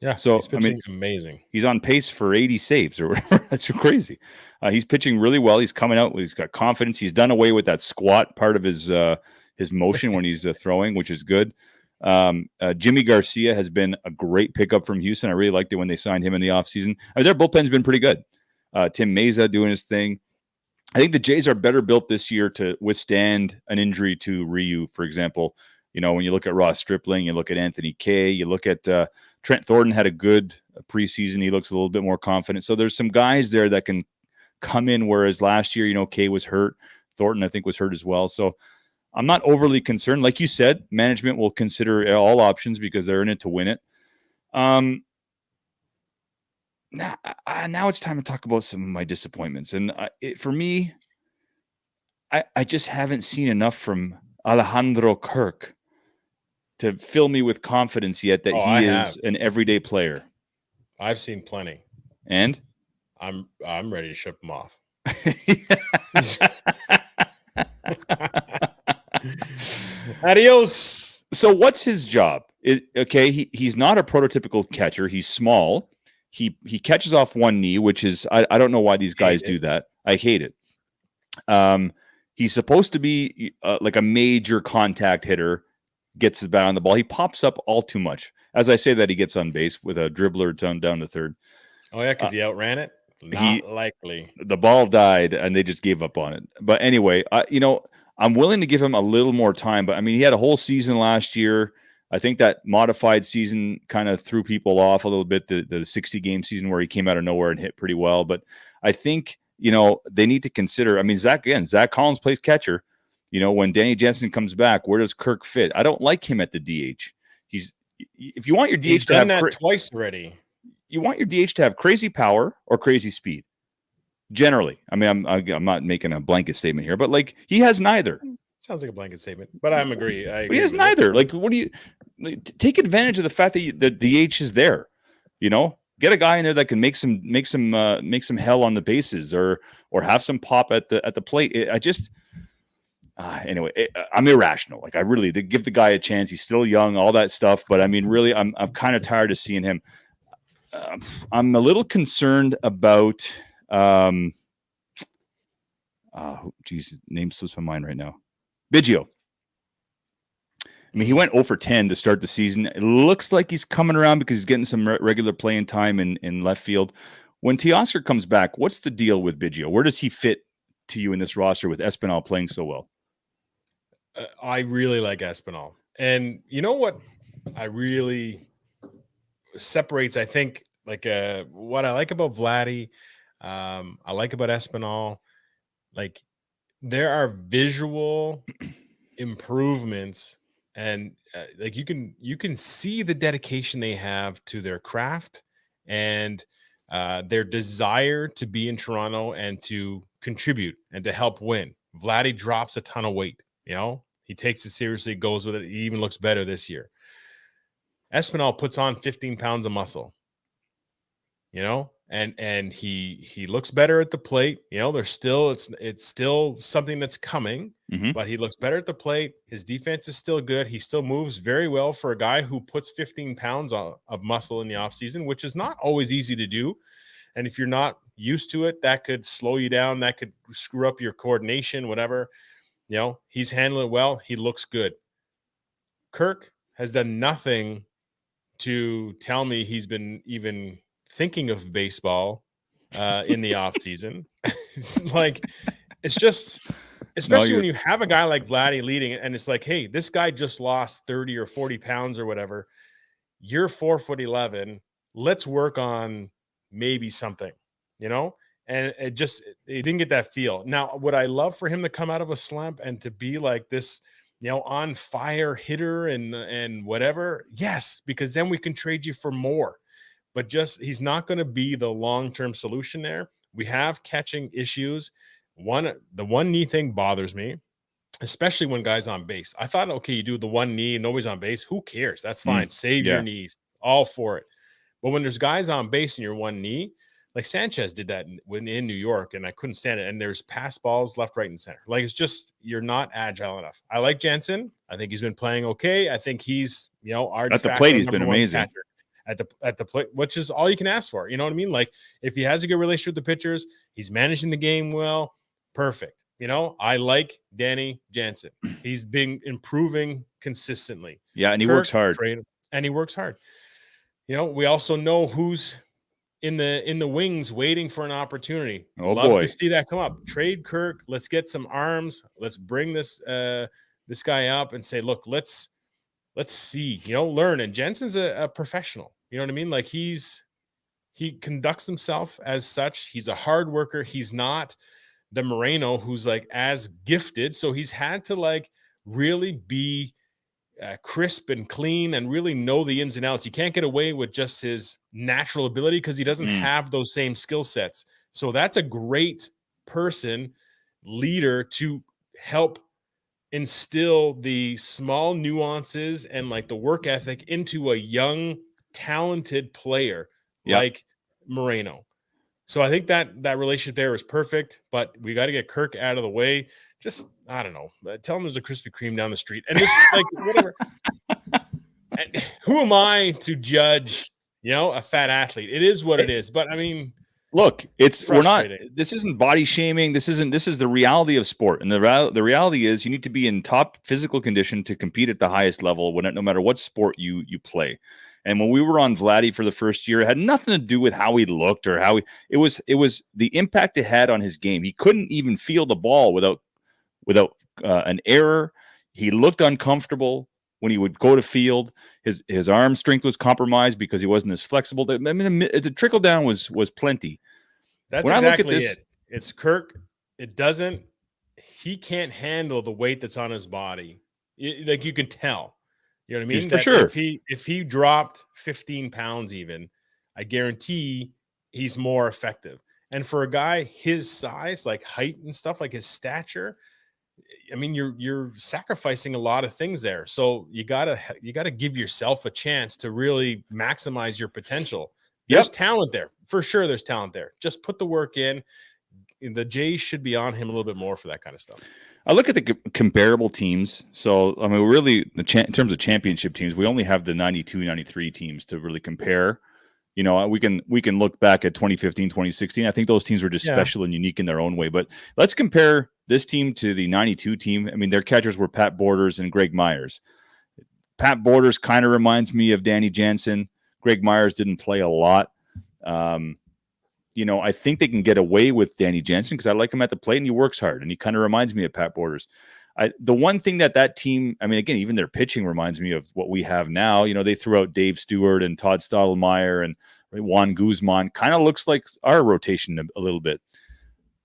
Speaker 3: Yeah,
Speaker 2: so
Speaker 3: he's pitching amazing.
Speaker 2: He's on pace for 80 saves or whatever. That's crazy. He's pitching really well. He's coming out. He's got confidence. He's done away with that squat part of his motion when he's throwing, which is good. Jimmy Garcia has been a great pickup from Houston. I really liked it when they signed him in the offseason. Their bullpen's been pretty good. Tim Meza doing his thing. I think the Jays are better built this year to withstand an injury to Ryu, for example. When you look at Ross Stripling, you look at Anthony Kay, you look at Trent Thornton had a good preseason. He looks a little bit more confident. So there's some guys there that can come in, whereas last year, Kay was hurt. Thornton, I think, was hurt as well. So I'm not overly concerned. Like you said, management will consider all options because they're in it to win it. Now it's time to talk about some of my disappointments. And for me, I just haven't seen enough from Alejandro Kirk to fill me with confidence yet that he is an everyday player.
Speaker 3: I've seen plenty.
Speaker 2: And?
Speaker 3: I'm ready to ship him off. Adios.
Speaker 2: So what's his job? He's not a prototypical catcher. He's small. He catches off one knee, which is I don't know why these guys do that. I hate it. He's supposed to be like a major contact hitter, gets his bat on the ball. He pops up all too much. As I say that, he gets on base with a dribbler down to third.
Speaker 3: Oh, yeah, because he outran it? Not likely.
Speaker 2: The ball died, and they just gave up on it. But anyway, I'm willing to give him a little more time. But, he had a whole season last year. I think that modified season kind of threw people off a little bit, the 60-game season where he came out of nowhere and hit pretty well. But I think, they need to consider – Zach Collins plays catcher. When Danny Jansen comes back, where does Kirk fit? I don't like him at the DH. If you want your DH to have
Speaker 3: that twice already.
Speaker 2: You want your DH to have crazy power or crazy speed. Generally, I'm not making a blanket statement here, but he has neither.
Speaker 3: Sounds like a blanket statement, but I agree.
Speaker 2: But he has neither. What do you take advantage of the fact that the DH is there? Get a guy in there that can make some hell on the bases or have some pop at the plate. Anyway, I'm irrational. They give the guy a chance. He's still young, all that stuff. But really, I'm kind of tired of seeing him. I'm a little concerned about Geez, name slips my mind right now. Biggio. I mean, he went 0 for 10 to start the season. It looks like he's coming around because he's getting some regular playing time in left field. When Teoscar comes back, what's the deal with Biggio? Where does he fit to you in this roster with Espinal playing so well?
Speaker 3: I really like Espinal. And you know what I really separates, I think, like what I like about Vladdy, I like about Espinal, like there are visual improvements, and like you can see the dedication they have to their craft and their desire to be in Toronto and to contribute and to help win. Vladdy drops a ton of weight, he takes it seriously, goes with it. He even looks better this year. Espinal puts on 15 pounds of muscle, and he looks better at the plate. There's still, it's still something that's coming, but he looks better at the plate. His defense is still good. He still moves very well for a guy who puts 15 pounds of muscle in the offseason, which is not always easy to do. And if you're not used to it, that could slow you down. That could screw up your coordination, whatever. He's handling it well. He looks good. Kirk has done nothing to tell me he's been even thinking of baseball in the off season. It's just, especially when you have a guy like Vladdy leading it, and it's like, hey, this guy just lost 30 or 40 pounds or whatever. You're 4'11". Let's work on maybe something, and it didn't get that feel. Now, would I love for him to come out of a slump and to be like this, on fire hitter and whatever? Yes, because then we can trade you for more. But he's not going to be the long-term solution there. We have catching issues. The one knee thing bothers me, especially when guys on base. I thought, okay, you do the one knee and nobody's on base. Who cares? That's fine. Save your knees. All for it. But when there's guys on base and you're one knee, like Sanchez did that when in New York, and I couldn't stand it. And there's pass balls left, right, and center. Like, it's just, you're not agile enough. I like Jansen. I think he's been playing okay. I think he's, our
Speaker 2: at the plate, he's been amazing.
Speaker 3: At the plate, which is all you can ask for. You know what I mean? Like, if he has a good relationship with the pitchers, he's managing the game well, perfect. I like Danny Jansen. He's been improving consistently.
Speaker 2: Yeah, and he works hard.
Speaker 3: And he works hard. We also know who's in the wings waiting for an opportunity. Love to see that come up. Trade Kirk. Let's get some arms. Let's bring this guy up and say, look, let's see, learn. And Jensen's a professional. You know what I mean? Like, he conducts himself as such. He's a hard worker. He's not the Moreno who's like as gifted. So he's had to like really be crisp and clean and really know the ins and outs. You can't get away with just his natural ability because he doesn't have those same skill sets. So that's a great leader to help instill the small nuances and like the work ethic into a young, talented player like Moreno. So I think that relationship there is perfect, but we got to get Kirk out of the way. Just, I don't know, tell him there's a Krispy Kreme down the street and just like whatever. And who am I to judge, a fat athlete? It is what it is. But I mean,
Speaker 2: look, this isn't body shaming. This is the reality of sport. And the reality is you need to be in top physical condition to compete at the highest level no matter what sport you play. And when we were on Vladdy for the first year, it had nothing to do with how he looked or it was the impact it had on his game. He couldn't even feel the ball without an error. He looked uncomfortable when he would go to field. His arm strength was compromised because he wasn't as flexible. I mean, the trickle down was plenty.
Speaker 3: That's exactly it. It's Kirk. He can't handle the weight that's on his body. Like, you can tell. You know what I mean?
Speaker 2: For sure.
Speaker 3: If he dropped 15 pounds even, I guarantee he's more effective. And for a guy his size, like height and stuff, like his stature, I mean, you're sacrificing a lot of things there. So you gotta give yourself a chance to really maximize your potential. There's talent there. For sure there's talent there. Just put the work in. The Jays should be on him a little bit more for that kind of stuff.
Speaker 2: I look at the comparable teams. So, I mean, really, in terms of championship teams, we only have the 92, 93 teams to really compare. We can look back at 2015, 2016. I think those teams were just special and unique in their own way. But let's compare this team to the 92 team. I mean, their catchers were Pat Borders and Greg Myers. Pat Borders kind of reminds me of Danny Jansen. Greg Myers didn't play a lot. I think they can get away with Danny Jansen because I like him at the plate and he works hard and he kind of reminds me of Pat Borders. The one thing that team, I mean, again, even their pitching reminds me of what we have now. They threw out Dave Stewart and Todd Stottlemyre and Juan Guzman. Kind of looks like our rotation a little bit.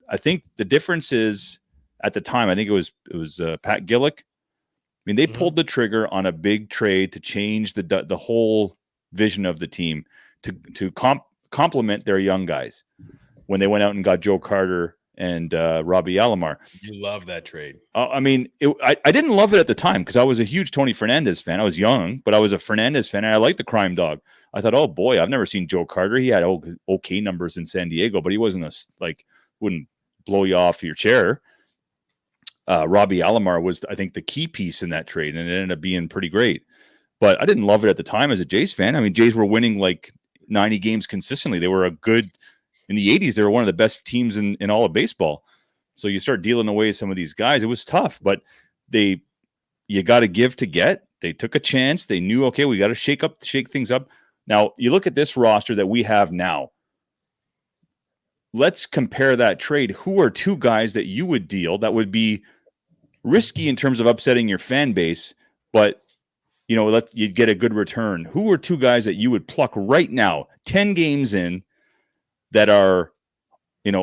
Speaker 2: I think the difference is at the time, I think it was Pat Gillick. I mean, they pulled the trigger on a big trade to change the whole vision of the team to complement their young guys when they went out and got Joe Carter and Robbie Alomar.
Speaker 3: You love that trade.
Speaker 2: I mean, I didn't love it at the time because I was a huge Tony Fernandez fan. I was young, but I was a Fernandez fan, and I liked the crime dog. I thought, oh boy, I've never seen Joe Carter. He had okay numbers in San Diego, but he wasn't wouldn't blow you off your chair. Robbie Alomar was, I think, the key piece in that trade, and it ended up being pretty great. But I didn't love it at the time as a Jays fan. I mean, Jays were winning like 90 games consistently. They were in the 80s, they were one of the best teams in all of baseball. So you start dealing away some of these guys. It was tough, but you got to give to get. They took a chance. They knew, okay, we got to shake things up. Now, you look at this roster that we have now. Let's compare that trade. Who are two guys that you would deal that would be risky in terms of upsetting your fan base, but you'd get a good return? Who are two guys that you would pluck right now, 10 games in, that are,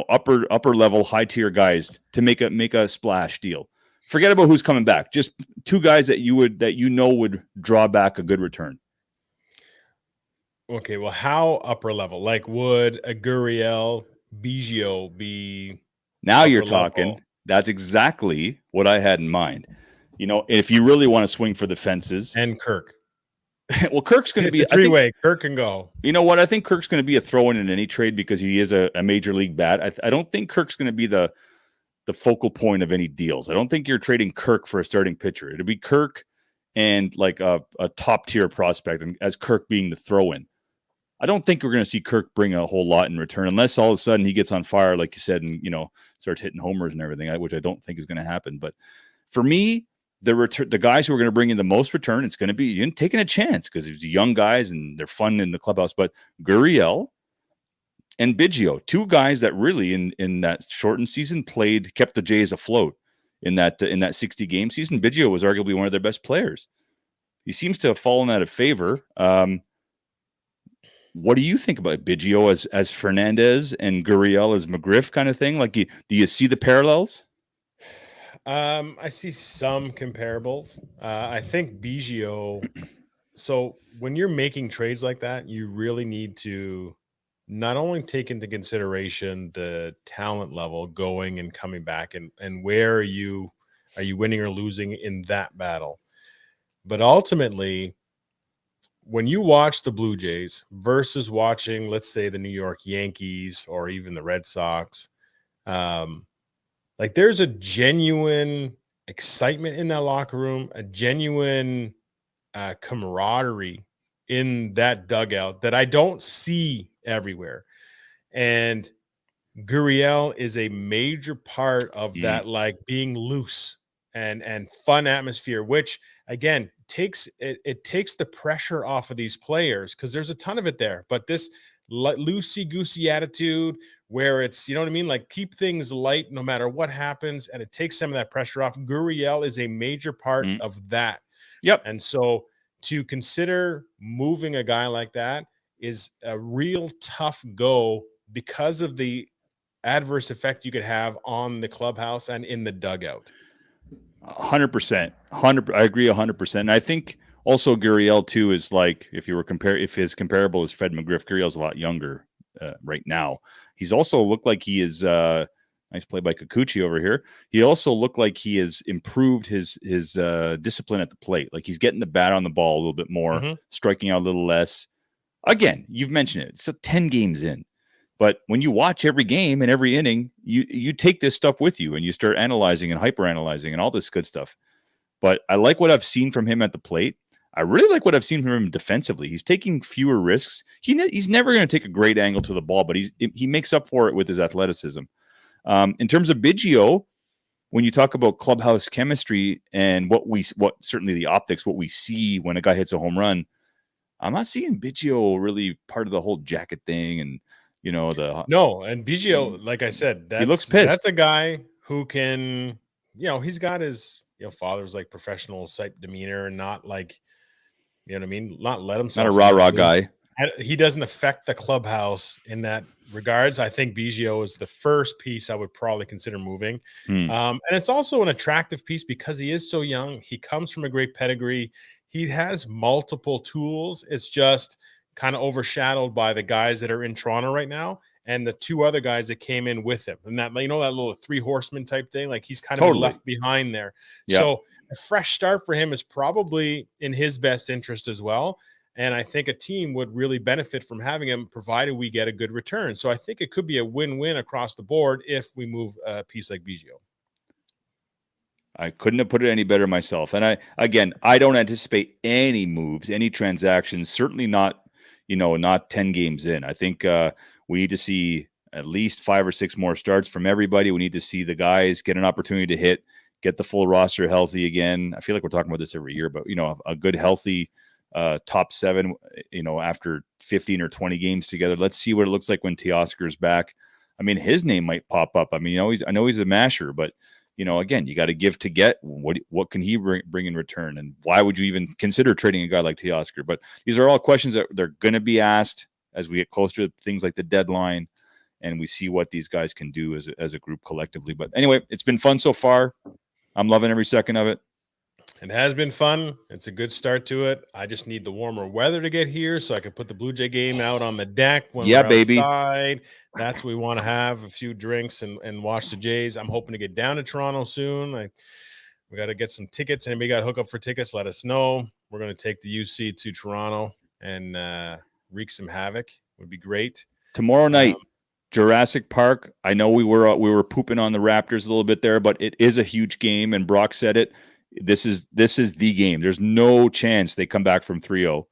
Speaker 2: upper level, high tier guys to make a splash deal? Forget about who's coming back. Just two guys that would draw back a good return.
Speaker 3: Okay, well, how upper level? Like, would a Gurriel, Biggio be?
Speaker 2: Now you're talking. Level? That's exactly what I had in mind. If you really want to swing for the fences,
Speaker 3: and Kirk.
Speaker 2: Well, Kirk's going to be
Speaker 3: a three-way. Kirk can go.
Speaker 2: You know what? I think Kirk's going to be a throw-in any trade because he is a major league bat. I don't think Kirk's going to be the focal point of any deals. I don't think you're trading Kirk for a starting pitcher. It'll be Kirk and like a top-tier prospect, and as Kirk being the throw-in. I don't think we're going to see Kirk bring a whole lot in return unless all of a sudden he gets on fire, like you said, and starts hitting homers and everything, which I don't think is going to happen. But for me, the guys who are going to bring in the most return, it's going to be taking a chance because it's young guys and they're fun in the clubhouse. But Gurriel and Biggio, two guys that really in that shortened season kept the Jays afloat in that 60 game season. Biggio was arguably one of their best players. He seems to have fallen out of favor. What do you think about Biggio as Fernandez and Gurriel as McGriff kind of thing? Like, do you see the parallels?
Speaker 3: I see some comparables. I think Biggio. So when you're making trades like that, you really need to not only take into consideration the talent level going and coming back, and where are you winning or losing in that battle, but ultimately, when you watch the Blue Jays versus watching, let's say, the New York Yankees or even the Red Sox, there's a genuine excitement in that locker room, a genuine camaraderie in that dugout that I don't see everywhere. And Gurriel is a major part of that, like being loose and fun atmosphere, which again takes the pressure off of these players because there's a ton of it there. But this loosey-goosey attitude where it's, you know what I mean? Like, keep things light no matter what happens, and it takes some of that pressure off. Gurriel is a major part of that.
Speaker 2: Yep.
Speaker 3: And so to consider moving a guy like that is a real tough go because of the adverse effect you could have on the clubhouse and in the dugout.
Speaker 2: 100%. I agree 100%. And I think also Gurriel too is like, if his comparable is Fred McGriff, Gurriel's a lot younger right now. He's also looked like he is nice play by Kikuchi over here. He also looked like he has improved his discipline at the plate. Like, he's getting the bat on the ball a little bit more, striking out a little less. Again, you've mentioned it. It's 10 games in. But when you watch every game and every inning, you take this stuff with you and you start analyzing and hyper-analyzing and all this good stuff. But I like what I've seen from him at the plate. I really like what I've seen from him defensively. He's taking fewer risks. He's never going to take a great angle to the ball, but he makes up for it with his athleticism. In terms of Biggio, when you talk about clubhouse chemistry and what certainly the optics, what we see when a guy hits a home run, I'm not seeing Biggio really part of the whole jacket thing. And,
Speaker 3: no. And Biggio, like I said,
Speaker 2: he looks pissed.
Speaker 3: That's a guy who can, he's got his, father's like professional type demeanor and not like, you know what I mean? Not let himself.
Speaker 2: Not a rah-rah guy.
Speaker 3: He doesn't affect the clubhouse in that regards. I think Biggio is the first piece I would probably consider moving. And it's also an attractive piece because he is so young. He comes from a great pedigree. He has multiple tools. It's just kind of overshadowed by the guys that are in Toronto right now and the two other guys that came in with him. And that, that little three horsemen type thing, like he's kind of left behind there. Yep. So a fresh start for him is probably in his best interest as well. And I think a team would really benefit from having him, provided we get a good return. So I think it could be a win-win across the board if we move a piece like Biggio.
Speaker 2: I couldn't have put it any better myself. And I don't anticipate any moves, any transactions, certainly not, not 10 games in. I think we need to see at least 5 or 6 more starts from everybody. We need to see the guys get an opportunity to hit, get the full roster healthy again. I feel like we're talking about this every year, but, a good, healthy top 7, after 15 or 20 games together. Let's see what it looks like when Teoscar's back. I mean, his name might pop up. I mean, I know he's a masher, but again, you got to give to get. What can he bring in return? And why would you even consider trading a guy like Teoscar? But these are all questions that they're going to be asked as we get closer to things like the deadline and we see what these guys can do as a group collectively. But anyway, it's been fun so far. I'm loving every second of it.
Speaker 3: It has been fun. It's a good start to it. I just need the warmer weather to get here so I can put the Blue Jay game out on the deck when we're outside. That's what we want to have, a few drinks and watch the Jays. I'm hoping to get down to Toronto soon. We got to get some tickets. Anybody got to hook up for tickets, let us know. We're going to take the UC to Toronto and wreak some havoc. Would be great.
Speaker 2: Tomorrow night, Jurassic Park. I know we were pooping on the Raptors a little bit there, but it is a huge game, and Brock said it. This is the game. There's no chance they come back from 3-0.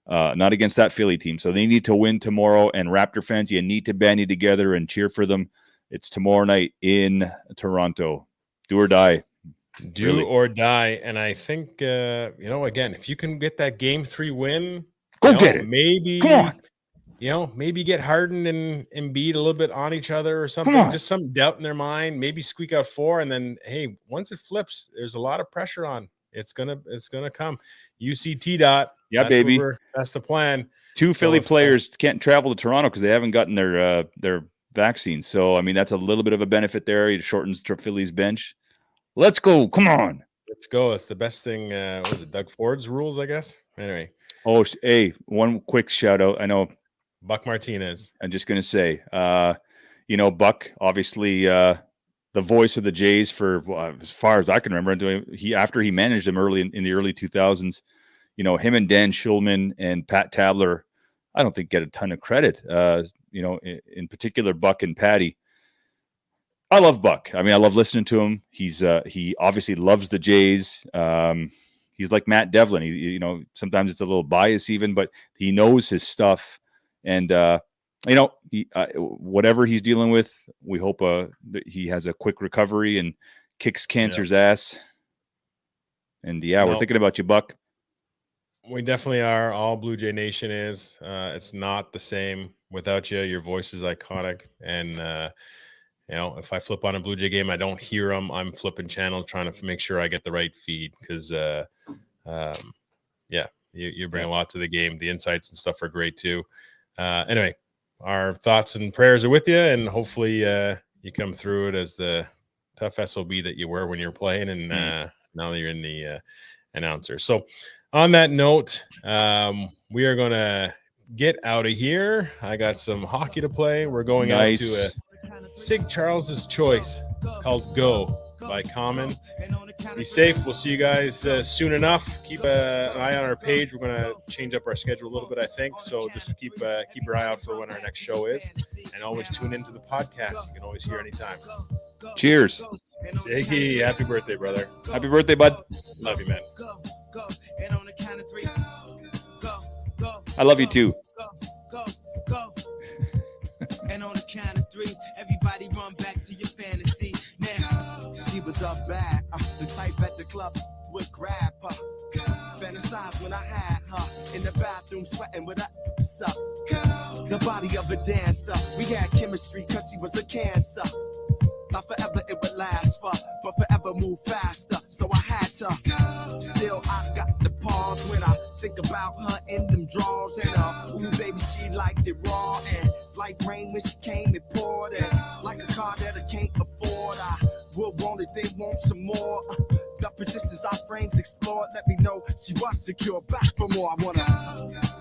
Speaker 2: Not against that Philly team. So they need to win tomorrow. And Raptor fans, you need to band together and cheer for them. It's tomorrow night in Toronto. Do or die.
Speaker 3: Or die. And I think, again, if you can get that game 3 win,
Speaker 2: go get it.
Speaker 3: Maybe,
Speaker 2: come on.
Speaker 3: Maybe get Harden and Embiid a little bit on each other or something. Just some doubt in their mind. Maybe squeak out 4, and then once it flips, there's a lot of pressure on. It's gonna come. UCT dot.
Speaker 2: Yeah, baby.
Speaker 3: That's the plan.
Speaker 2: 2 Philly players can't travel to Toronto because they haven't gotten their vaccine. So I mean, that's a little bit of a benefit there. It shortens Philly's bench. Let's go. Come on.
Speaker 3: Let's go. It's the best thing. What was it? Doug Ford's rules, I guess. Anyway.
Speaker 2: Oh, hey, one quick shout out. I know.
Speaker 3: Buck Martinez.
Speaker 2: I'm just going to say, Buck, obviously the voice of the Jays for as far as I can remember. After he managed them early in the early 2000s, him and Dan Schulman and Pat Tabler, I don't think get a ton of credit. In particular, Buck and Patty. I love Buck. I mean, I love listening to him. He obviously loves the Jays. He's like Matt Devlin. He, sometimes it's a little bias even, but he knows his stuff. And, whatever he's dealing with, we hope that he has a quick recovery and kicks cancer's ass. And, we're thinking about you, Buck.
Speaker 3: We definitely are. All Blue Jay Nation is. It's not the same without you. Your voice is iconic. And, if I flip on a Blue Jay game, I don't hear them. I'm flipping channels trying to make sure I get the right feed because, you bring a lot to the game. The insights and stuff are great, too. Anyway, our thoughts and prayers are with you, and hopefully you come through it as the tough SOB that you were when you're playing, and now that you're in the announcer. So on that note, we are going to get out of here. I got some hockey to play. We're going out to a Sig Charles's Choice. It's called Go by Common. Be safe. We'll see you guys soon enough. Keep an eye on our page. We're going to change up our schedule a little bit, I think. So just keep your eye out for when our next show is. And always tune into the podcast. You can always hear anytime.
Speaker 2: Cheers.
Speaker 3: Siggy, happy birthday, brother.
Speaker 2: Happy birthday, bud.
Speaker 3: Love you, man.
Speaker 4: And on the count of 3.
Speaker 2: I love you too.
Speaker 5: Go, go. And on the count of three, everybody run back to your fantasy. Now, she was up bad, the type at the club would grab her. Fantasize when I had her in the bathroom sweating with her up. The body of a dancer, we had chemistry cause she was a cancer. Not forever it would last for, but forever move faster. So I had to. Still, I got the pause when I think about her in them drawers. And ooh, baby, she liked it raw. And like rain when she came, it poured. And like a car that I can't afford, I will want it, they want some more. The persistence our frames explored, let me know she was secure. Back for more, I wanna.